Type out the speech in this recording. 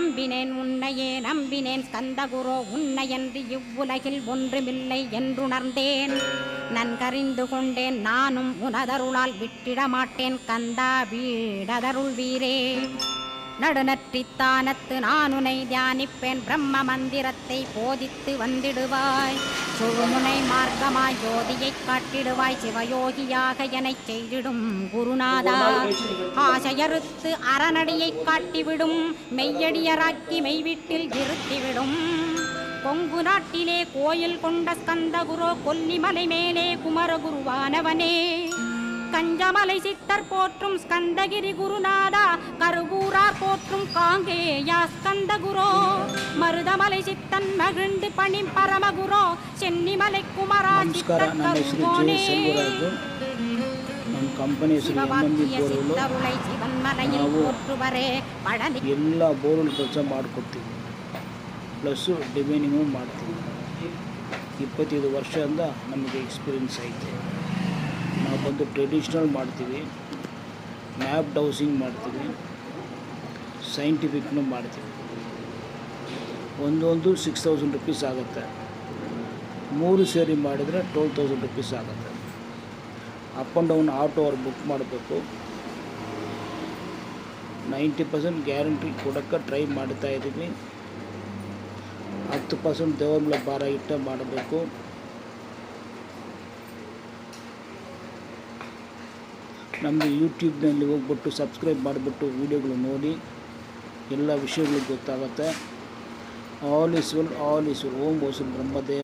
நம்பினேன் உன்னையே நம்பினேன் ஸ்கந்தகுரோ உன்னையன்றி இவ்வுலகில் ஒன்றுமில்லை என்றுணர்ந்தேன். நன்கறிந்து கொண்டேன் நானும் உனதருளால் விட்டிட மாட்டேன் கந்தா வீடதருள் வீரே. நடுநற்றித்தானத்து நான் உனை தியானிப்பேன் பிரம்ம மந்திரத்தை போதித்து வந்திடுவாய். சுழுமுனை மார்க்கமாய் ஜோதியைக் காட்டிடுவாய் சிவயோகியாக எனச் செய்திடும் குருநாதா. ஆசையறுத்து அறநடியைக் காட்டிவிடும் மெய்யடியராக்கி மெய்வீட்டில் இருத்திவிடும். கொங்கு நாட்டிலே கோயில் கொண்ட ஸ்கந்தகுரோ கொல்லிமலை மேலே குமரகுருவானவனே. கஞ்சமலை சித்தர் போற்றும் ஸ்கந்தகிரி குருநாதா கருவூரார் போற்றும் காங்கேயா ஸ்கந்தகுரோ. மருதமலை சித்தன் மகிழ்ந்து பணி பரமகுரோ சென்னிமலை குமரா சித்தர் கருவோனே. சித்தருளை சிவன்மலையில் போற்றுவரೇ ಪಡಲಿ. ಎಲ್ಲ ಬೋರ್ವೆಲ್ ಕೆಲಸ ಮಾಡ್ಕೊಡ್ತೀವಿ, ಪ್ಲಸ್ ಡಿವೈನಿಂಗು ಮಾಡ್ತೀವಿ. 25 ವರ್ಷದಿಂದ ನಮಗೆ ಎಕ್ಸ್ಪೀರಿಯನ್ಸ್ ಐತೆ. ನಾವು ಬಂದು ಟ್ರೆಡಿಷ್ನಲ್ ಮಾಡ್ತೀವಿ, ಮ್ಯಾಪ್ಡ್ ಹೌಸಿಂಗ್ ಮಾಡ್ತೀವಿ, ಸೈಂಟಿಫಿಕ್ನು ಮಾಡ್ತೀವಿ. ಒಂದೊಂದು 6000 ರುಪೀಸ್ ಆಗುತ್ತೆ. 3 ಸೇರಿ ಮಾಡಿದರೆ 12000 ರುಪೀಸ್ ಆಗುತ್ತೆ. ಅಪ್ ಆ್ಯಂಡ್ ಡೌನ್ ಆಟೋ ಅವ್ರು ಬುಕ್ ಮಾಡಬೇಕು. 90% ಗ್ಯಾರಂಟಿ ಕೊಡೋಕ್ಕೆ ಟ್ರೈ ಮಾಡ್ತಾಯಿದ್ದೀವಿ. 10% ದೇವರ ಮೇಲೆ ಭಾರ ಇಟ್ಟೆ ಮಾಡಬೇಕು. ನಮ್ಮದು ಯೂಟ್ಯೂಬ್ನಲ್ಲಿ ಹೋಗ್ಬಿಟ್ಟು ಸಬ್ಸ್ಕ್ರೈಬ್ ಮಾಡಿಬಿಟ್ಟು ವೀಡಿಯೋಗಳು ನೋಡಿ ಎಲ್ಲ ವಿಷಯಗಳು ಗೊತ್ತಾಗುತ್ತೆ. All is well, all is well. Om Bose Brahmadeva.